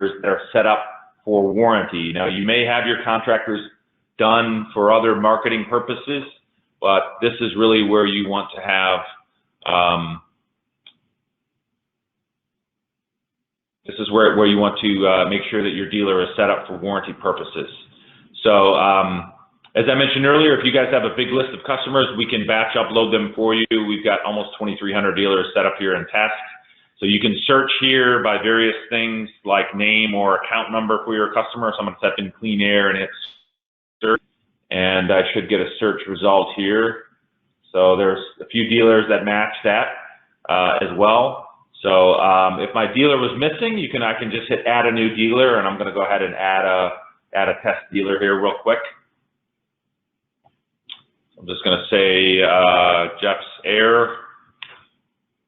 that are set up for warranty. Now, you may have your contractors done for other marketing purposes, but this is really where you want to have this is where you want to make sure that your dealer is set up for warranty purposes. So as I mentioned earlier, if you guys have a big list of customers, we can batch upload them for you. We've got almost 2,300 dealers set up here in test. So you can search here by various things like name or account number for your customer. So I'm going to type in Clean Air and hit search, and I should get a search result here. So there's a few dealers that match that as well. So if my dealer was missing, I can just hit add a new dealer, and I'm going to go ahead and add a test dealer here real quick. I'm just going to say Jeff's Air,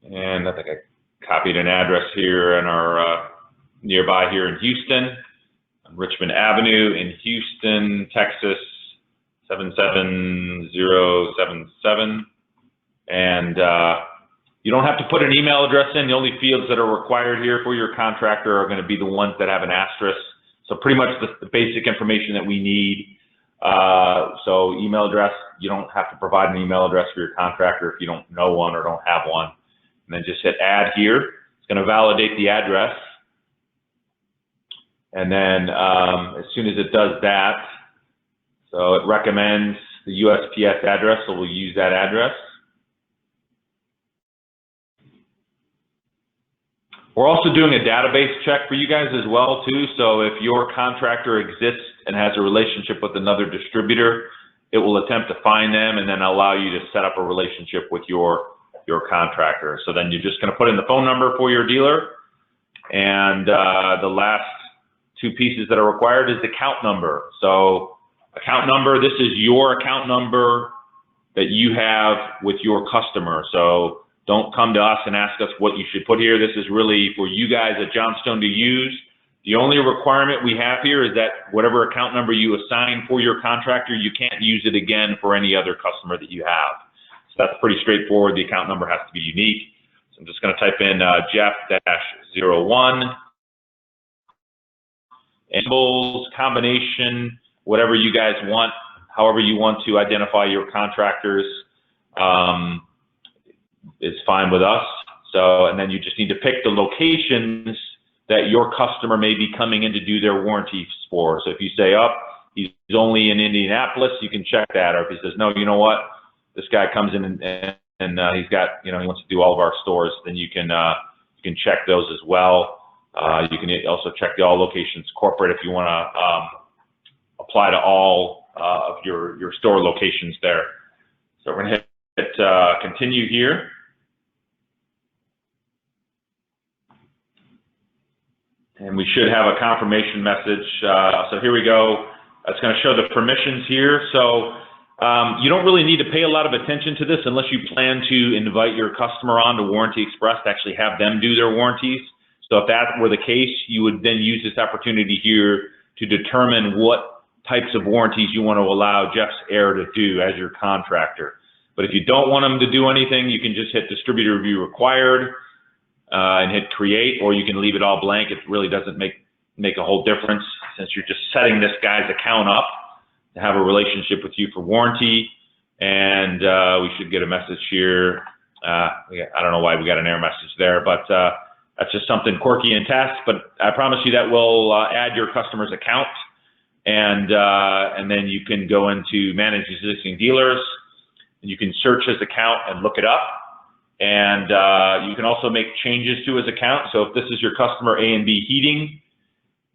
and I think I copied an address here in our nearby here in Houston, on Richmond Avenue in Houston, Texas, 77077. And you don't have to put an email address in. The only fields that are required here for your contractor are going to be the ones that have an asterisk. So pretty much the basic information that we need. So email address, you don't have to provide an email address for your contractor if you don't know one or don't have one. And then just hit add here. It's going to validate the address. And then as soon as it does that, so it recommends the USPS address, so we'll use that address. We're also doing a database check for you guys as well too. So if your contractor exists and has a relationship with another distributor, it will attempt to find them and then allow you to set up a relationship with your contractor. So then you're just going to put in the phone number for your dealer, and the last two pieces that are required is the account number. So account number, this is your account number that you have with your customer. So don't come to us and ask us what you should put here. This is really for you guys at Johnstone to use. The only requirement we have here is that whatever account number you assign for your contractor, you can't use it again for any other customer that you have. So that's pretty straightforward. The account number has to be unique. So I'm just going to type in Jeff-01, symbols, combination, whatever you guys want, however you want to identify your contractors is fine with us. So, and then you just need to pick the locations that your customer may be coming in to do their warranties for. So if you say, he's only in Indianapolis, you can check that. Or if he says, no, you know what, this guy comes in and he's got, he wants to do all of our stores, then you can check those as well. You can also check the all locations corporate if you want to apply to all of your store locations there. So we're going to hit continue here. And we should have a confirmation message. So here we go. It's going to show the permissions here. So you don't really need to pay a lot of attention to this unless you plan to invite your customer on to Warranty Express to actually have them do their warranties. So if that were the case, you would then use this opportunity here to determine what types of warranties you want to allow Jeff's Air to do as your contractor. But if you don't want them to do anything, you can just hit Distributor Review Required and hit Create, or you can leave it all blank. It really doesn't make a whole difference since you're just setting this guy's account up to have a relationship with you for warranty. And we should get a message here. I don't know why we got an error message there, but that's just something quirky in test. But I promise you that will add your customer's account, and then you can go into Manage Existing Dealers, and you can search his account and look it up. And you can also make changes to his account. So if this is your customer A&B Heating,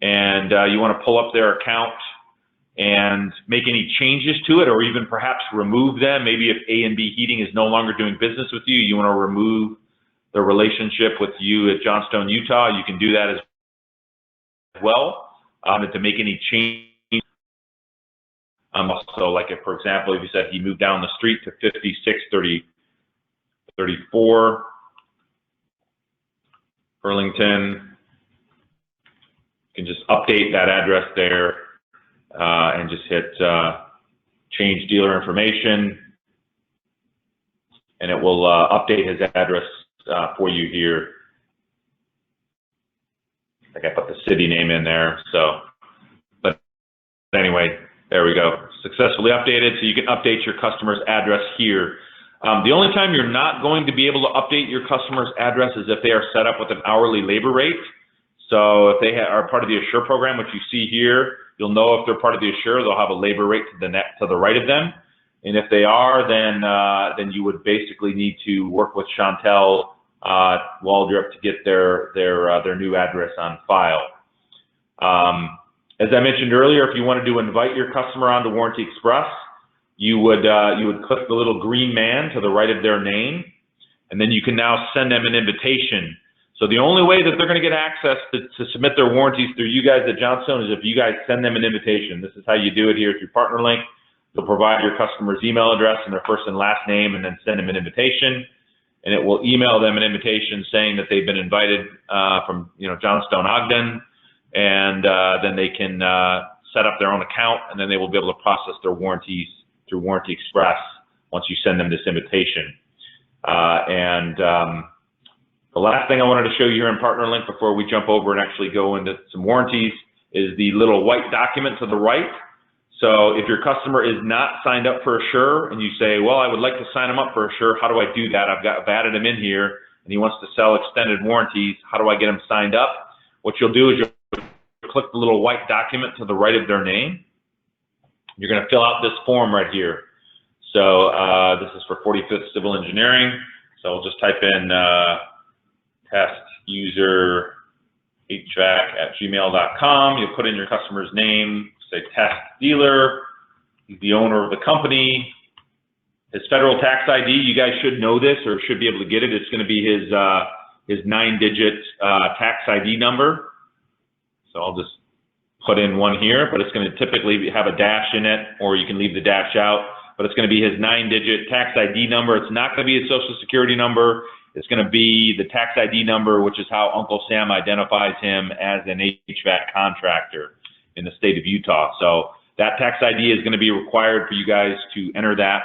and you want to pull up their account and make any changes to it, or even perhaps remove them. Maybe if A&B Heating is no longer doing business with you, you want to remove the relationship with you at Johnstone, Utah, you can do that as well. And to make any change. Also, like if, for example, if you said he moved down the street to 5634 Burlington, you can just update that address there and just hit change dealer information, and it will update his address for you here. think I put the city name in there. So, but anyway, there we go. Successfully updated, so you can update your customer's address here. The only time you're not going to be able to update your customer's address is if they are set up with an hourly labor rate. So if they are part of the Assure program, which you see here, you'll know if they're part of the Assure, they'll have a labor rate to the right of them. And if they are, then you would basically need to work with Chantel Waldrop to get their new address on file. As I mentioned earlier, if you wanted to invite your customer onto Warranty Express, you would click the little green man to the right of their name, and then you can now send them an invitation. So the only way that they're going to get access to submit their warranties through you guys at Johnstone is if you guys send them an invitation. This is how you do it here through PartnerLink. You'll provide your customer's email address and their first and last name, and then send them an invitation. And it will email them an invitation saying that they've been invited from Johnstone Ogden, and then they can set up their own account, and then they will be able to process their warranties through Warranty Express once you send them this invitation. The last thing I wanted to show you here in PartnerLink before we jump over and actually go into some warranties is the little white document to the right. So if your customer is not signed up for Assure and you say, well, I would like to sign him up for Assure, how do I do that? I've added him in here and he wants to sell extended warranties. How do I get him signed up? What you'll do is you'll click the little white document to the right of their name. You're going to fill out this form right here. So this is for 45th Civil Engineering. So I'll just type in testuserhvac@gmail.com. You'll put in your customer's name, say test dealer. He's the owner of the company. His federal tax ID, you guys should know this or should be able to get it. It's going to be his 9-digit tax ID number. So I'll just put in one here, but it's going to typically have a dash in it, or you can leave the dash out. But it's going to be his 9-digit tax ID number. It's not going to be his social security number. It's going to be the tax ID number, which is how Uncle Sam identifies him as an HVAC contractor in the state of Utah. So that tax ID is going to be required for you guys to enter that.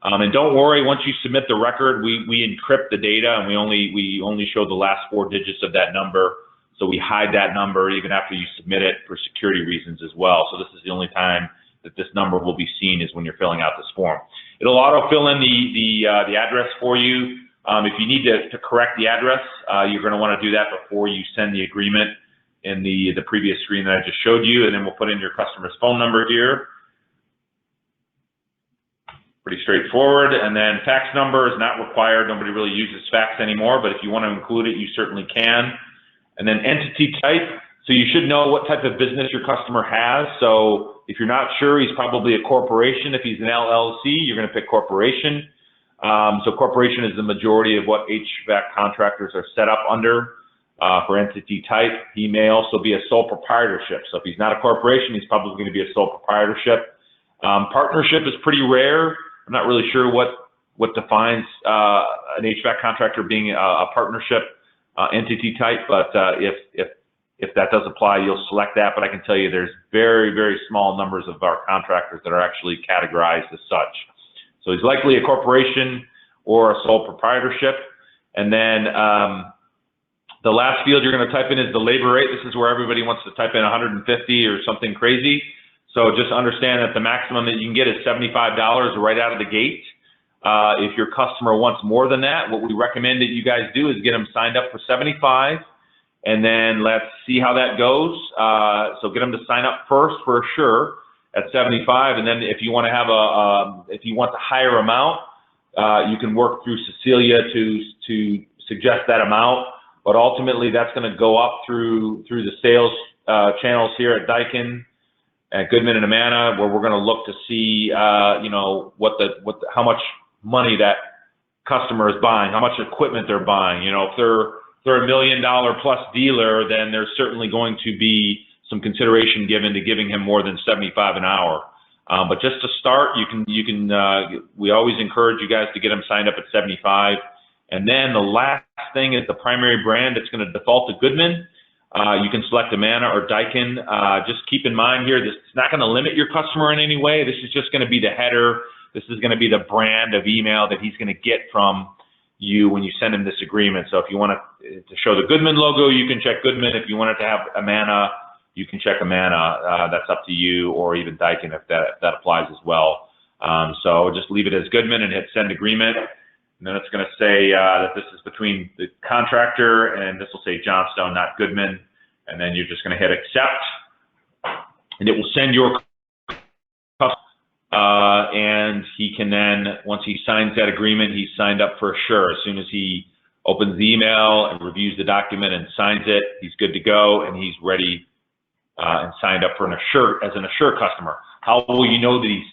And don't worry, once you submit the record, we encrypt the data, and we only show the last 4 digits of that number. So we hide that number even after you submit it for security reasons as well. So this is the only time that this number will be seen is when you're filling out this form. It'll auto fill in the address for you. If you need to correct the address, you're going to want to do that before you send the agreement in the previous screen that I just showed you, and then we'll put in your customer's phone number here. Pretty straightforward. And then fax number is not required. Nobody really uses fax anymore, but if you want to include it, you certainly can. And then entity type. So you should know what type of business your customer has. So if you're not sure, he's probably a corporation. If he's an LLC, you're going to pick corporation. So corporation is the majority of what HVAC contractors are set up under. For entity type, he may also be a sole proprietorship. So if he's not a corporation, he's probably going to be a sole proprietorship. Partnership is pretty rare. I'm not really sure what defines an HVAC contractor being a partnership entity type, but if that does apply, you'll select that. But I can tell you there's very, very small numbers of our contractors that are actually categorized as such. So he's likely a corporation or a sole proprietorship. And then the last field you're going to type in is the labor rate. This is where everybody wants to type in 150 or something crazy. So just understand that the maximum that you can get is $75 right out of the gate. If your customer wants more than that, what we recommend that you guys do is get them signed up for $75, and then let's see how that goes. So get them to sign up first for Assure at $75, and then if you want to have if you want the higher amount, you can work through Cecilia to suggest that amount. But ultimately, that's going to go up through the sales channels here at Daikin, at Goodman and Amana, where we're going to look to see, how much money that customer is buying, how much equipment they're buying. You know, if they're $1 million plus dealer, then there's certainly going to be some consideration given to giving him more than $75 an hour. But just to start, we always encourage you guys to get them signed up at $75. And then the last thing is the primary brand. It's going to default to Goodman. You can select Amana or Daikin. Just keep in mind here, this is not going to limit your customer in any way. This is just going to be the header. This is going to be the brand of email that he's going to get from you when you send him this agreement. So if you want to show the Goodman logo, you can check Goodman. If you want it to have Amana, you can check Amana. That's up to you, or even Daikin if that applies as well. So just leave it as Goodman and hit send agreement. And then it's going to say that this is between the contractor, and this will say Johnstone, not Goodman. And then you're just going to hit accept, and it will send your and he can then, once he signs that agreement, he's signed up for Assure. As soon as he opens the email and reviews the document and signs it, he's good to go, and he's ready and signed up for an Assure as an Assure customer. How will you know that he's